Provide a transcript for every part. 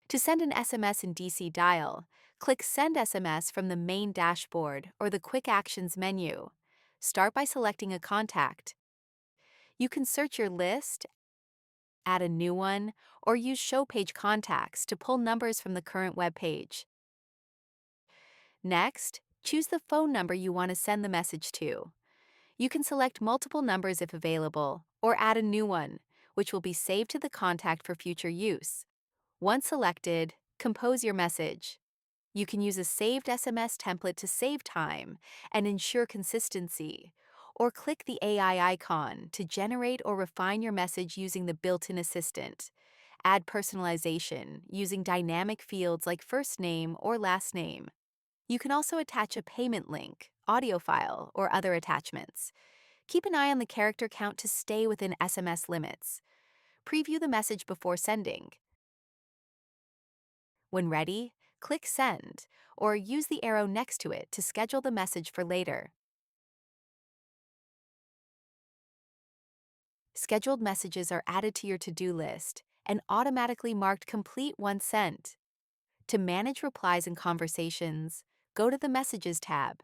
To send an SMS in DCDial, click Send SMS from the main dashboard or the Quick Actions menu. Start by selecting a contact. You can search your list, add a new one, or use Show Page Contacts to pull numbers from the current web page. Next, choose the phone number you want to send the message to. You can select multiple numbers if available, or add a new one, which will be saved to the contact for future use. Once selected, compose your message. You can use a saved SMS template to save time and ensure consistency, or click the AI icon to generate or refine your message using the built-in assistant. Add personalization using dynamic fields like first name or last name. You can also attach a payment link, audio file, or other attachments. Keep an eye on the character count to stay within SMS limits. Preview the message before sending. When ready, click Send, or use the arrow next to it to schedule the message for later. Scheduled messages are added to your to-do list and automatically marked complete once sent. To manage replies and conversations, go to the Messages tab.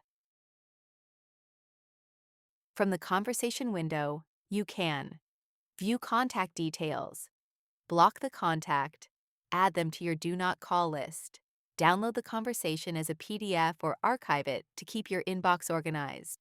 From the conversation window, you can view contact details, block the contact, add them to your Do Not Call list, download the conversation as a PDF or archive it to keep your inbox organized.